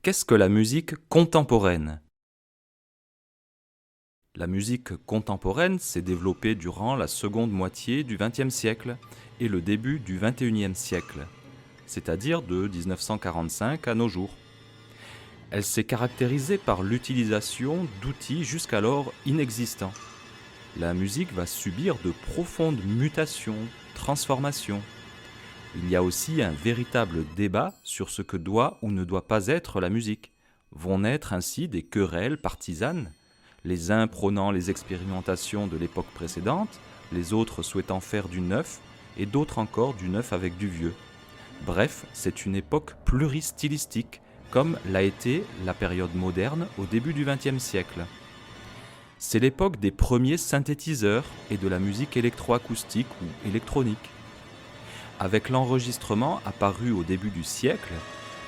Qu'est-ce que la musique contemporaine? La musique contemporaine s'est développée durant la seconde moitié du XXe siècle et le début du XXIe siècle, c'est-à-dire de 1945 à nos jours. Elle s'est caractérisée par l'utilisation d'outils jusqu'alors inexistants. La musique va subir de profondes mutations, transformations. Il y a aussi un véritable débat sur ce que doit ou ne doit pas être la musique. Vont naître ainsi des querelles partisanes, les uns prônant les expérimentations de l'époque précédente, les autres souhaitant faire du neuf, et d'autres encore du neuf avec du vieux. Bref, c'est une époque pluristylistique, comme l'a été la période moderne au début du XXe siècle. C'est l'époque des premiers synthétiseurs et de la musique électroacoustique ou électronique. Avec l'enregistrement apparu au début du siècle,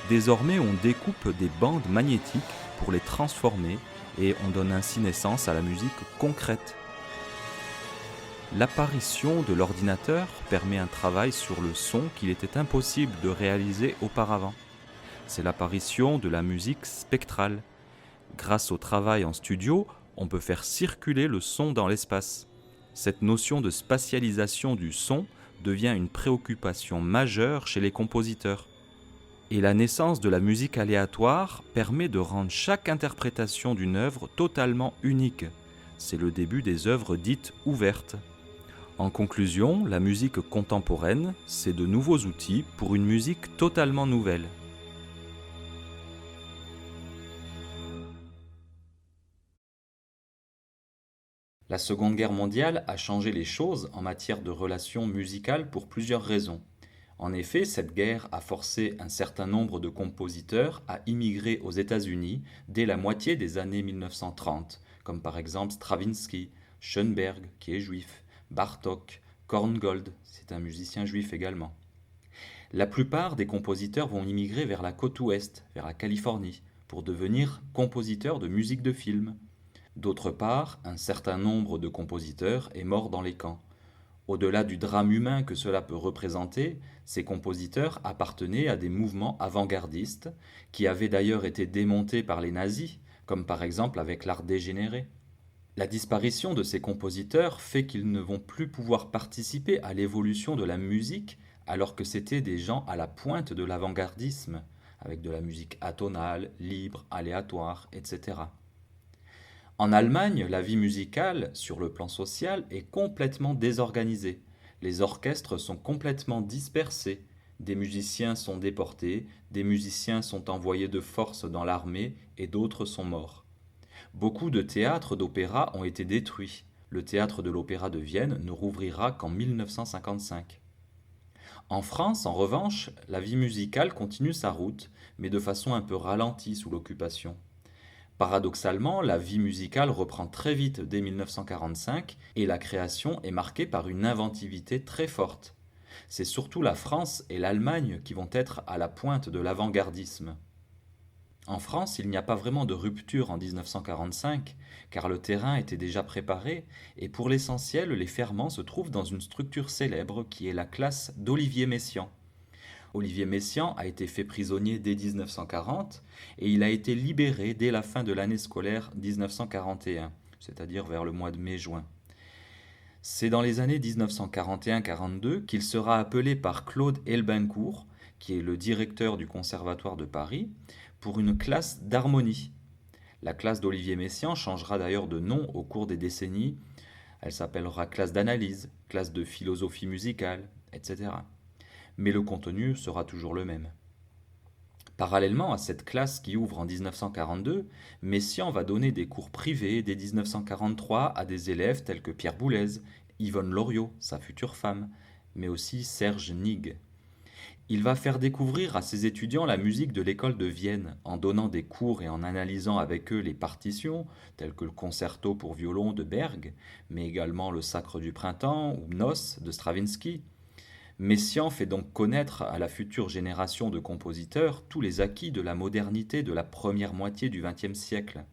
désormais on découpe des bandes magnétiques pour les transformer et on donne ainsi naissance à la musique concrète. L'apparition de l'ordinateur permet un travail sur le son qu'il était impossible de réaliser auparavant. C'est l'apparition de la musique spectrale. Grâce au travail en studio, on peut faire circuler le son dans l'espace. Cette notion de spatialisation du son devient une préoccupation majeure chez les compositeurs. Et la naissance de la musique aléatoire permet de rendre chaque interprétation d'une œuvre totalement unique. C'est le début des œuvres dites ouvertes. En conclusion, la musique contemporaine, c'est de nouveaux outils pour une musique totalement nouvelle. La Seconde Guerre mondiale a changé les choses en matière de relations musicales pour plusieurs raisons. En effet, cette guerre a forcé un certain nombre de compositeurs à immigrer aux États-Unis dès la moitié des années 1930, comme par exemple Stravinsky, Schoenberg, qui est juif, Bartók, Korngold, c'est un musicien juif également. La plupart des compositeurs vont immigrer vers la côte ouest, vers la Californie, pour devenir compositeurs de musique de film. D'autre part, un certain nombre de compositeurs est mort dans les camps. Au-delà du drame humain que cela peut représenter, ces compositeurs appartenaient à des mouvements avant-gardistes qui avaient d'ailleurs été démontés par les nazis, comme par exemple avec l'art dégénéré. La disparition de ces compositeurs fait qu'ils ne vont plus pouvoir participer à l'évolution de la musique alors que c'étaient des gens à la pointe de l'avant-gardisme, avec de la musique atonale, libre, aléatoire, etc. En Allemagne, la vie musicale, sur le plan social, est complètement désorganisée. Les orchestres sont complètement dispersés. Des musiciens sont déportés, des musiciens sont envoyés de force dans l'armée et d'autres sont morts. Beaucoup de théâtres d'opéra ont été détruits. Le théâtre de l'Opéra de Vienne ne rouvrira qu'en 1955. En France, en revanche, la vie musicale continue sa route, mais de façon un peu ralentie sous l'occupation. Paradoxalement, la vie musicale reprend très vite dès 1945 et la création est marquée par une inventivité très forte. C'est surtout la France et l'Allemagne qui vont être à la pointe de l'avant-gardisme. En France, il n'y a pas vraiment de rupture en 1945, car le terrain était déjà préparé, et pour l'essentiel, les ferments se trouvent dans une structure célèbre qui est la classe d'Olivier Messiaen. Olivier Messiaen a été fait prisonnier dès 1940 et il a été libéré dès la fin de l'année scolaire 1941, c'est-à-dire vers le mois de mai-juin. C'est dans les années 1941-42 qu'il sera appelé par Claude Helbincourt, qui est le directeur du Conservatoire de Paris, pour une classe d'harmonie. La classe d'Olivier Messiaen changera d'ailleurs de nom au cours des décennies. Elle s'appellera classe d'analyse, classe de philosophie musicale, etc. Mais le contenu sera toujours le même. Parallèlement à cette classe qui ouvre en 1942, Messiaen va donner des cours privés dès 1943 à des élèves tels que Pierre Boulez, Yvonne Loriot, sa future femme, mais aussi Serge Nigues. Il va faire découvrir à ses étudiants la musique de l'école de Vienne en donnant des cours et en analysant avec eux les partitions, telles que le concerto pour violon de Berg, mais également le Sacre du printemps ou Nos de Stravinsky. Messiaen fait donc connaître à la future génération de compositeurs tous les acquis de la modernité de la première moitié du XXe siècle.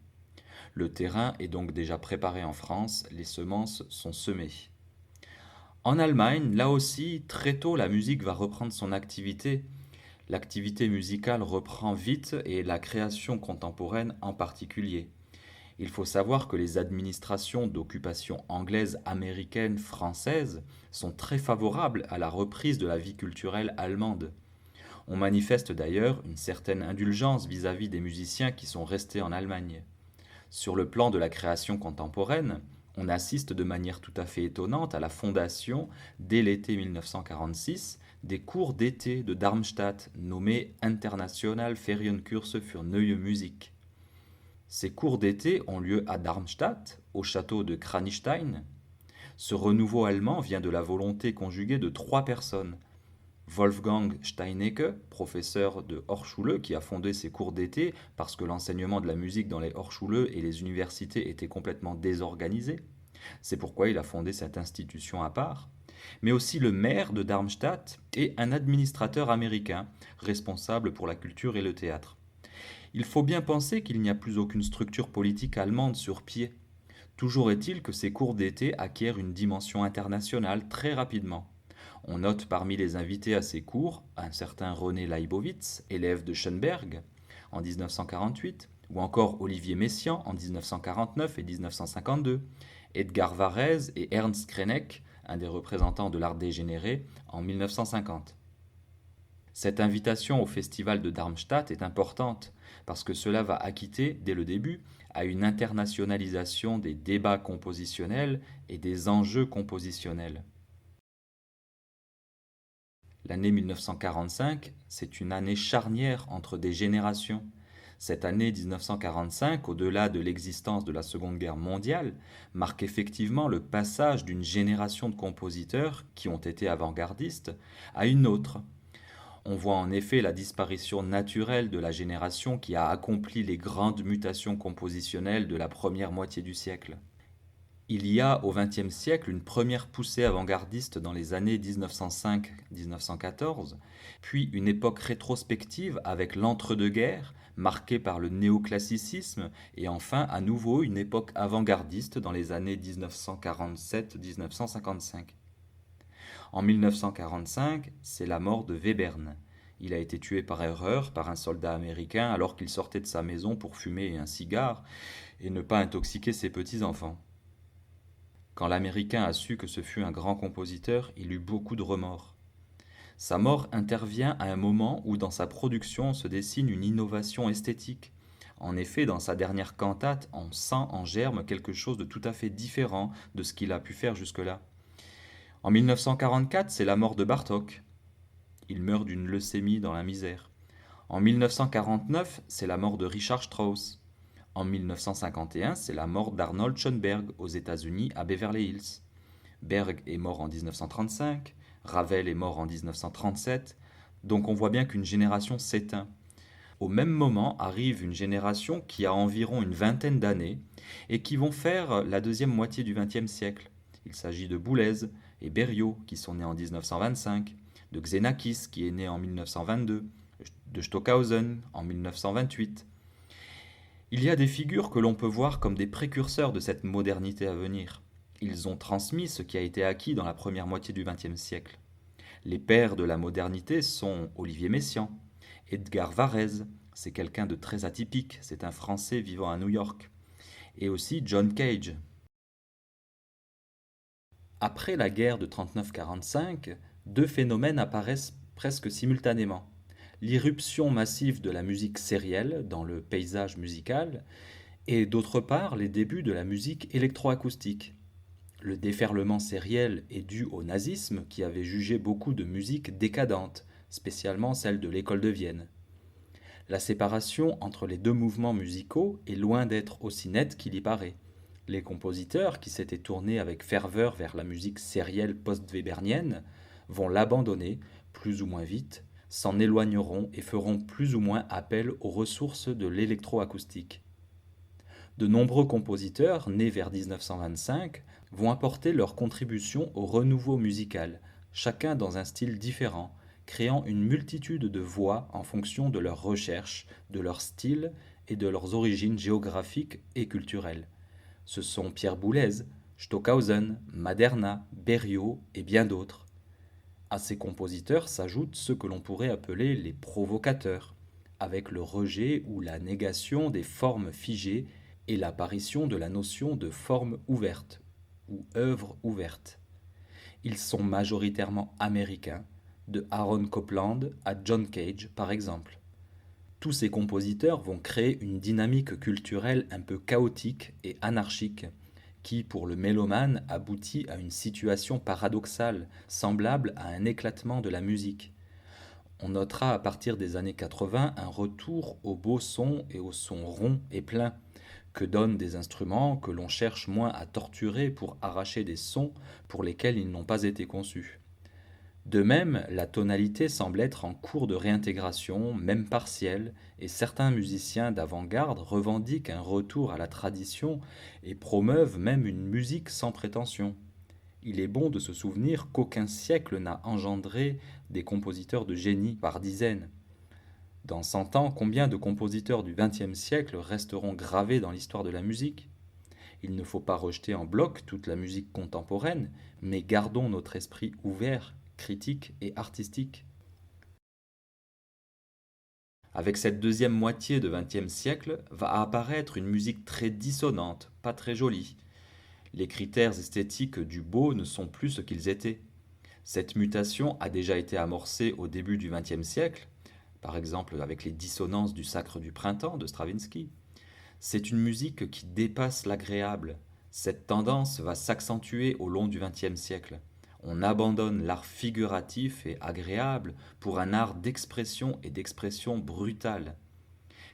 Le terrain est donc déjà préparé en France, les semences sont semées. En Allemagne, là aussi, très tôt la musique va reprendre son activité. L'activité musicale reprend vite et la création contemporaine en particulier. Il faut savoir que les administrations d'occupation anglaise, américaine, française sont très favorables à la reprise de la vie culturelle allemande. On manifeste d'ailleurs une certaine indulgence vis-à-vis des musiciens qui sont restés en Allemagne. Sur le plan de la création contemporaine, on assiste de manière tout à fait étonnante à la fondation, dès l'été 1946, des cours d'été de Darmstadt nommés International Ferienkurse für Neue Musik. Ces cours d'été ont lieu à Darmstadt, au château de Kranichstein. Ce renouveau allemand vient de la volonté conjuguée de trois personnes. Wolfgang Steinecke, professeur de Hochschule, qui a fondé ces cours d'été parce que l'enseignement de la musique dans les Hochschule et les universités était complètement désorganisé. C'est pourquoi il a fondé cette institution à part. Mais aussi le maire de Darmstadt et un administrateur américain, responsable pour la culture et le théâtre. Il faut bien penser qu'il n'y a plus aucune structure politique allemande sur pied. Toujours est-il que ces cours d'été acquièrent une dimension internationale très rapidement. On note parmi les invités à ces cours un certain René Leibowitz, élève de Schönberg en 1948, ou encore Olivier Messiaen en 1949 et 1952, Edgar Varèse et Ernst Krenek, un des représentants de l'art dégénéré, en 1950. Cette invitation au festival de Darmstadt est importante parce que cela va acquitter, dès le début, à une internationalisation des débats compositionnels et des enjeux compositionnels. L'année 1945, c'est une année charnière entre des générations. Cette année 1945, au-delà de l'existence de la Seconde Guerre mondiale, marque effectivement le passage d'une génération de compositeurs qui ont été avant-gardistes à une autre. On voit en effet la disparition naturelle de la génération qui a accompli les grandes mutations compositionnelles de la première moitié du siècle. Il y a au XXe siècle une première poussée avant-gardiste dans les années 1905-1914, puis une époque rétrospective avec l'entre-deux-guerres, marquée par le néoclassicisme, et enfin à nouveau une époque avant-gardiste dans les années 1947-1955. En 1945, c'est la mort de Webern. Il a été tué par erreur par un soldat américain alors qu'il sortait de sa maison pour fumer un cigare et ne pas intoxiquer ses petits-enfants. Quand l'Américain a su que ce fut un grand compositeur, il eut beaucoup de remords. Sa mort intervient à un moment où dans sa production se dessine une innovation esthétique. En effet, dans sa dernière cantate, on sent en germe quelque chose de tout à fait différent de ce qu'il a pu faire jusque-là. En 1944, c'est la mort de Bartók. Il meurt d'une leucémie dans la misère. En 1949, c'est la mort de Richard Strauss. En 1951, c'est la mort d'Arnold Schoenberg aux États-Unis à Beverly Hills. Berg est mort en 1935, Ravel est mort en 1937, donc on voit bien qu'une génération s'éteint. Au même moment arrive une génération qui a environ une vingtaine d'années et qui vont faire la deuxième moitié du XXe siècle. Il s'agit de Boulez et Berriot qui sont nés en 1925, de Xenakis qui est né en 1922, de Stockhausen en 1928. Il y a des figures que l'on peut voir comme des précurseurs de cette modernité à venir. Ils ont transmis ce qui a été acquis dans la première moitié du XXe siècle. Les pères de la modernité sont Olivier Messiaen, Edgar Varèse, c'est quelqu'un de très atypique, c'est un Français vivant à New York, et aussi John Cage. Après la guerre de 39-45, deux phénomènes apparaissent presque simultanément. L'irruption massive de la musique sérielle dans le paysage musical et d'autre part les débuts de la musique électroacoustique. Le déferlement sériel est dû au nazisme qui avait jugé beaucoup de musique décadente, spécialement celle de l'école de Vienne. La séparation entre les deux mouvements musicaux est loin d'être aussi nette qu'il y paraît. Les compositeurs qui s'étaient tournés avec ferveur vers la musique sérielle post-webernienne vont l'abandonner plus ou moins vite, s'en éloigneront et feront plus ou moins appel aux ressources de l'électroacoustique. De nombreux compositeurs, nés vers 1925, vont apporter leur contribution au renouveau musical, chacun dans un style différent, créant une multitude de voix en fonction de leurs recherches, de leur style et de leurs origines géographiques et culturelles. Ce sont Pierre Boulez, Stockhausen, Maderna, Berriot et bien d'autres. À ces compositeurs s'ajoutent ceux que l'on pourrait appeler les provocateurs, avec le rejet ou la négation des formes figées et l'apparition de la notion de forme ouverte ou œuvre ouverte. Ils sont majoritairement américains, de Aaron Copland à John Cage par exemple. Tous ces compositeurs vont créer une dynamique culturelle un peu chaotique et anarchique qui, pour le mélomane, aboutit à une situation paradoxale, semblable à un éclatement de la musique. On notera à partir des années 80 un retour au beau son et au son rond et plein, que donnent des instruments que l'on cherche moins à torturer pour arracher des sons pour lesquels ils n'ont pas été conçus. De même, la tonalité semble être en cours de réintégration, même partielle, et certains musiciens d'avant-garde revendiquent un retour à la tradition et promeuvent même une musique sans prétention. Il est bon de se souvenir qu'aucun siècle n'a engendré des compositeurs de génie par dizaines. Dans 100 ans, combien de compositeurs du XXe siècle resteront gravés dans l'histoire de la musique? Il ne faut pas rejeter en bloc toute la musique contemporaine, mais gardons notre esprit ouvert, critique et artistique. Avec cette deuxième moitié de XXe siècle va apparaître une musique très dissonante, pas très jolie. Les critères esthétiques du beau ne sont plus ce qu'ils étaient. Cette mutation a déjà été amorcée au début du XXe siècle, par exemple avec les dissonances du Sacre du printemps de Stravinsky. C'est une musique qui dépasse l'agréable. Cette tendance va s'accentuer au long du XXe siècle. On abandonne l'art figuratif et agréable pour un art d'expression et d'expression brutale.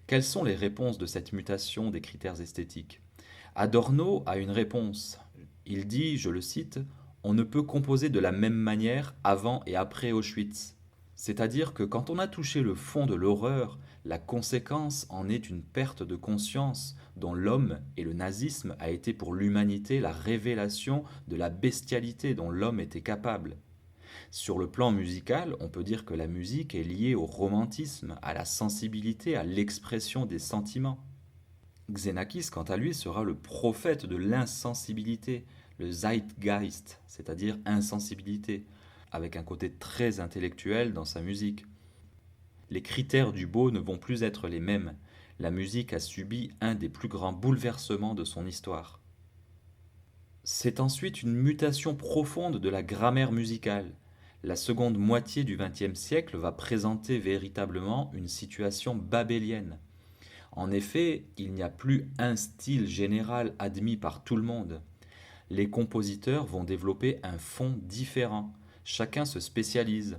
Quelles sont les réponses de cette mutation des critères esthétiques? Adorno a une réponse. Il dit, je le cite, on ne peut composer de la même manière avant et après Auschwitz. C'est-à-dire que quand on a touché le fond de l'horreur, la conséquence en est une perte de conscience dont l'homme et le nazisme a été pour l'humanité la révélation de la bestialité dont l'homme était capable. Sur le plan musical, on peut dire que la musique est liée au romantisme, à la sensibilité, à l'expression des sentiments. Xenakis, quant à lui, sera le prophète de l'insensibilité, le Zeitgeist, c'est-à-dire insensibilité, avec un côté très intellectuel dans sa musique. Les critères du beau ne vont plus être les mêmes. La musique a subi un des plus grands bouleversements de son histoire. C'est ensuite une mutation profonde de la grammaire musicale. La seconde moitié du XXe siècle va présenter véritablement une situation babélienne. En effet, il n'y a plus un style général admis par tout le monde. Les compositeurs vont développer un fond différent. Chacun se spécialise.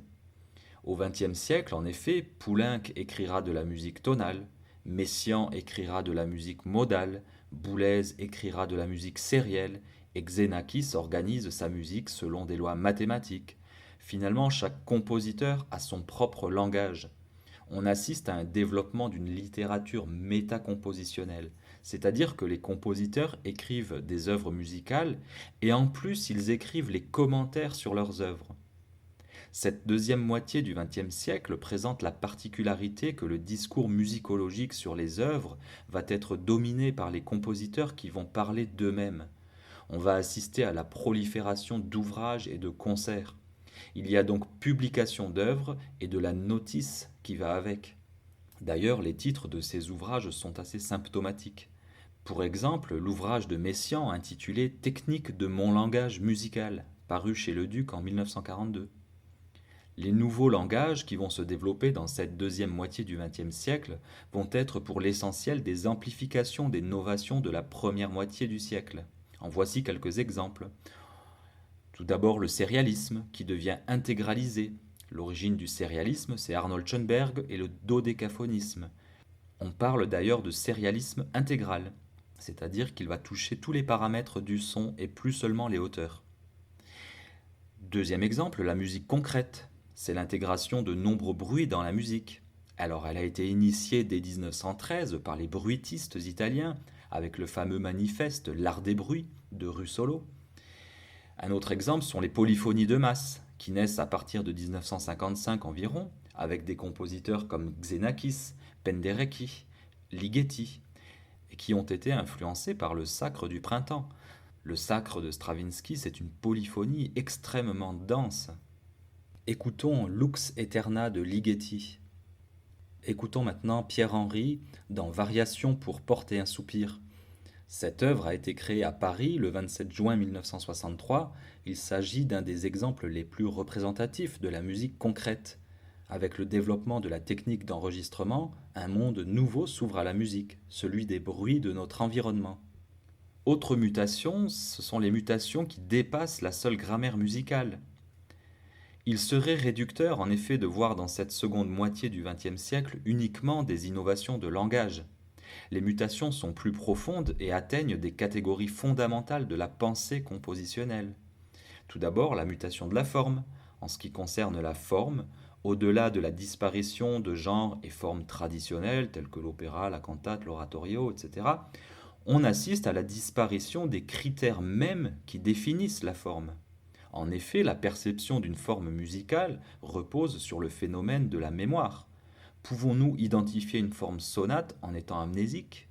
Au XXe siècle, en effet, Poulenc écrira de la musique tonale, Messiaen écrira de la musique modale, Boulez écrira de la musique sérielle, et Xenakis organise sa musique selon des lois mathématiques. Finalement, chaque compositeur a son propre langage. On assiste à un développement d'une littérature métacompositionnelle, c'est-à-dire que les compositeurs écrivent des œuvres musicales et en plus ils écrivent les commentaires sur leurs œuvres. Cette deuxième moitié du XXe siècle présente la particularité que le discours musicologique sur les œuvres va être dominé par les compositeurs qui vont parler d'eux-mêmes. On va assister à la prolifération d'ouvrages et de concerts. Il y a donc publication d'œuvres et de la notice qui va avec. D'ailleurs, les titres de ces ouvrages sont assez symptomatiques. Pour exemple, l'ouvrage de Messiaen intitulé Technique de mon langage musical, paru chez Le Duc en 1942. Les nouveaux langages qui vont se développer dans cette deuxième moitié du XXe siècle vont être pour l'essentiel des amplifications des novations de la première moitié du siècle. En voici quelques exemples. Tout d'abord le sérialisme qui devient intégralisé. L'origine du sérialisme, c'est Arnold Schoenberg et le dodécaphonisme. On parle d'ailleurs de sérialisme intégral, c'est-à-dire qu'il va toucher tous les paramètres du son et plus seulement les hauteurs. Deuxième exemple, la musique concrète. C'est l'intégration de nombreux bruits dans la musique. Alors elle a été initiée dès 1913 par les bruitistes italiens avec le fameux manifeste L'art des bruits de Russolo. Un autre exemple sont les polyphonies de masse qui naissent à partir de 1955 environ avec des compositeurs comme Xenakis, Penderecki, Ligeti et qui ont été influencés par le Sacre du printemps. Le Sacre de Stravinsky, c'est une polyphonie extrêmement dense. Écoutons Lux Aeterna de Ligeti. Écoutons maintenant Pierre-Henry dans Variations pour porter un soupir. Cette œuvre a été créée à Paris le 27 juin 1963. Il s'agit d'un des exemples les plus représentatifs de la musique concrète. Avec le développement de la technique d'enregistrement, un monde nouveau s'ouvre à la musique, celui des bruits de notre environnement. Autre mutation, ce sont les mutations qui dépassent la seule grammaire musicale. Il serait réducteur en effet de voir dans cette seconde moitié du XXe siècle uniquement des innovations de langage. Les mutations sont plus profondes et atteignent des catégories fondamentales de la pensée compositionnelle. Tout d'abord, la mutation de la forme. En ce qui concerne la forme, au-delà de la disparition de genres et formes traditionnelles telles que l'opéra, la cantate, l'oratorio, etc., on assiste à la disparition des critères mêmes qui définissent la forme. En effet, la perception d'une forme musicale repose sur le phénomène de la mémoire. Pouvons-nous identifier une forme sonate en étant amnésique?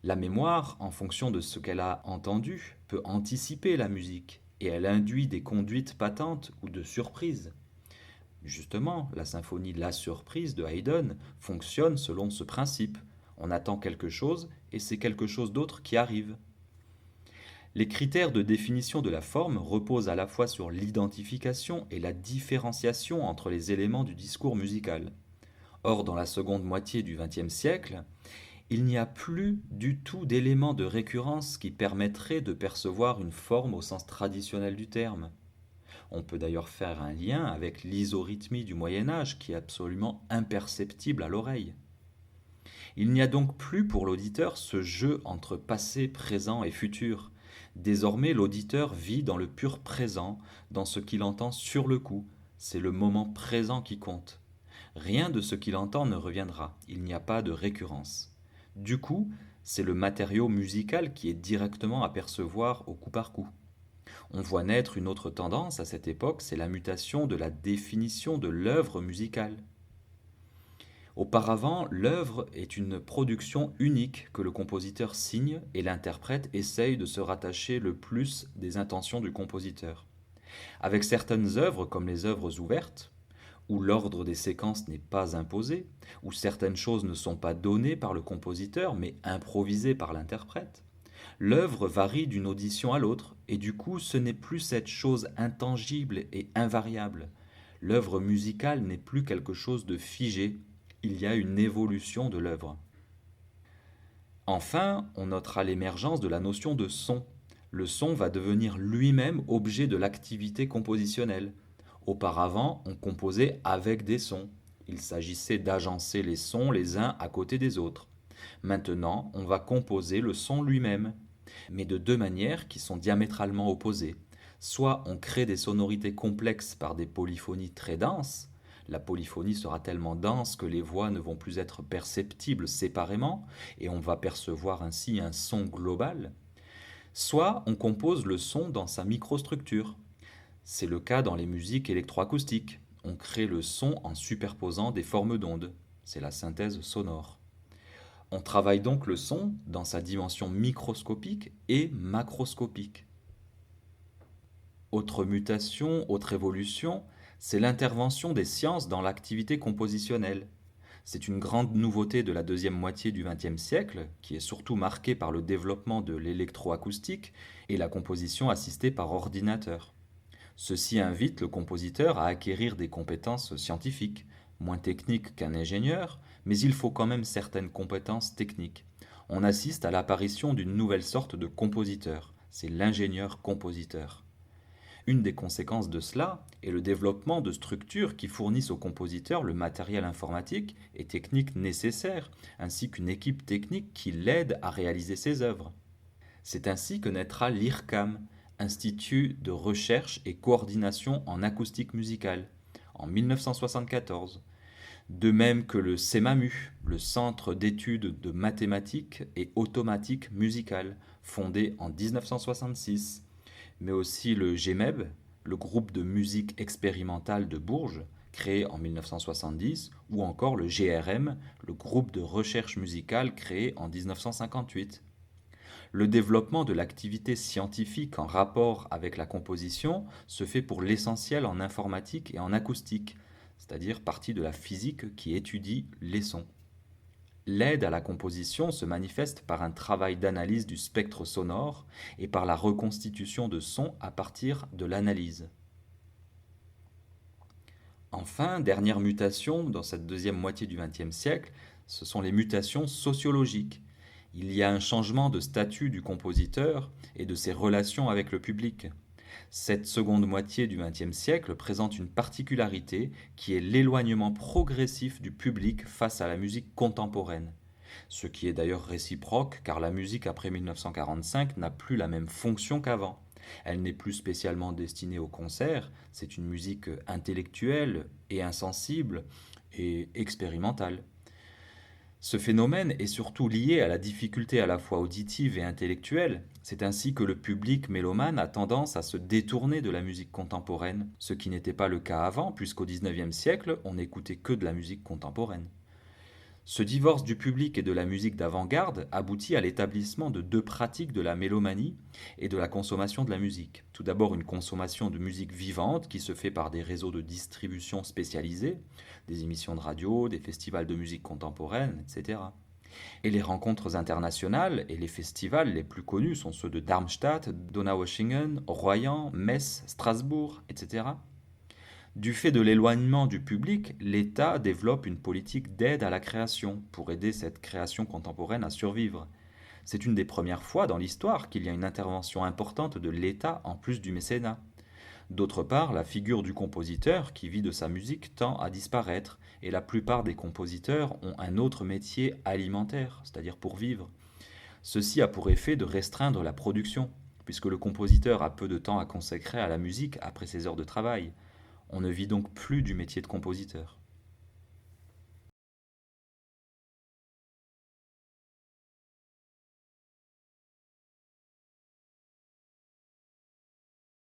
La mémoire, en fonction de ce qu'elle a entendu, peut anticiper la musique et elle induit des conduites patentes ou de surprise. Justement, la symphonie La Surprise de Haydn fonctionne selon ce principe. On attend quelque chose et c'est quelque chose d'autre qui arrive. Les critères de définition de la forme reposent à la fois sur l'identification et la différenciation entre les éléments du discours musical. Or, dans la seconde moitié du XXe siècle, il n'y a plus du tout d'éléments de récurrence qui permettraient de percevoir une forme au sens traditionnel du terme. On peut d'ailleurs faire un lien avec l'isorythmie du Moyen Âge qui est absolument imperceptible à l'oreille. Il n'y a donc plus pour l'auditeur ce jeu entre passé, présent et futur. Désormais, l'auditeur vit dans le pur présent, dans ce qu'il entend sur le coup. C'est le moment présent qui compte. Rien de ce qu'il entend ne reviendra, il n'y a pas de récurrence. Du coup, c'est le matériau musical qui est directement à percevoir au coup par coup. On voit naître une autre tendance à cette époque, c'est la mutation de la définition de l'œuvre musicale. Auparavant, l'œuvre est une production unique que le compositeur signe et l'interprète essaye de se rattacher le plus des intentions du compositeur. Avec certaines œuvres, comme les œuvres ouvertes, où l'ordre des séquences n'est pas imposé, où certaines choses ne sont pas données par le compositeur mais improvisées par l'interprète, l'œuvre varie d'une audition à l'autre et du coup ce n'est plus cette chose intangible et invariable. L'œuvre musicale n'est plus quelque chose de figé, il y a une évolution de l'œuvre. Enfin, on notera l'émergence de la notion de son. Le son va devenir lui-même objet de l'activité compositionnelle. Auparavant, on composait avec des sons. Il s'agissait d'agencer les sons les uns à côté des autres. Maintenant, on va composer le son lui-même, mais de deux manières qui sont diamétralement opposées. Soit on crée des sonorités complexes par des polyphonies très denses. La polyphonie sera tellement dense que les voix ne vont plus être perceptibles séparément et on va percevoir ainsi un son global. Soit on compose le son dans sa microstructure. C'est le cas dans les musiques électroacoustiques. On crée le son en superposant des formes d'ondes. C'est la synthèse sonore. On travaille donc le son dans sa dimension microscopique et macroscopique. Autre mutation, autre évolution, c'est l'intervention des sciences dans l'activité compositionnelle. C'est une grande nouveauté de la deuxième moitié du XXe siècle, qui est surtout marquée par le développement de l'électroacoustique et la composition assistée par ordinateur. Ceci invite le compositeur à acquérir des compétences scientifiques, moins techniques qu'un ingénieur, mais il faut quand même certaines compétences techniques. On assiste à l'apparition d'une nouvelle sorte de compositeur, c'est l'ingénieur-compositeur. Une des conséquences de cela est le développement de structures qui fournissent au compositeur le matériel informatique et technique nécessaire, ainsi qu'une équipe technique qui l'aide à réaliser ses œuvres. C'est ainsi que naîtra l'IRCAM, Institut de recherche et coordination en acoustique musicale, en 1974. De même que le CEMAMU, le Centre d'études de mathématiques et automatique musicale, fondé en 1966, mais aussi le GMEB, le groupe de musique expérimentale de Bourges, créé en 1970, ou encore le GRM, le groupe de recherche musicale créé en 1958. Le développement de l'activité scientifique en rapport avec la composition se fait pour l'essentiel en informatique et en acoustique, c'est-à-dire partie de la physique qui étudie les sons. L'aide à la composition se manifeste par un travail d'analyse du spectre sonore et par la reconstitution de sons à partir de l'analyse. Enfin, dernière mutation dans cette deuxième moitié du XXe siècle, ce sont les mutations sociologiques. Il y a un changement de statut du compositeur et de ses relations avec le public. Cette seconde moitié du XXe siècle présente une particularité qui est l'éloignement progressif du public face à la musique contemporaine. Ce qui est d'ailleurs réciproque car la musique après 1945 n'a plus la même fonction qu'avant. Elle n'est plus spécialement destinée au concert, c'est une musique intellectuelle et insensible et expérimentale. Ce phénomène est surtout lié à la difficulté à la fois auditive et intellectuelle. C'est ainsi que le public mélomane a tendance à se détourner de la musique contemporaine, ce qui n'était pas le cas avant, puisqu'au XIXe siècle, on n'écoutait que de la musique contemporaine. Ce divorce du public et de la musique d'avant-garde aboutit à l'établissement de deux pratiques de la mélomanie et de la consommation de la musique. Tout d'abord une consommation de musique vivante qui se fait par des réseaux de distribution spécialisés, des émissions de radio, des festivals de musique contemporaine, etc. Et les rencontres internationales et les festivals les plus connus sont ceux de Darmstadt, Donaueschingen, Royan, Metz, Strasbourg, etc. Du fait de l'éloignement du public, l'État développe une politique d'aide à la création pour aider cette création contemporaine à survivre. C'est une des premières fois dans l'histoire qu'il y a une intervention importante de l'État en plus du mécénat. D'autre part, la figure du compositeur qui vit de sa musique tend à disparaître et la plupart des compositeurs ont un autre métier alimentaire, c'est-à-dire pour vivre. Ceci a pour effet de restreindre la production, puisque le compositeur a peu de temps à consacrer à la musique après ses heures de travail. On ne vit donc plus du métier de compositeur.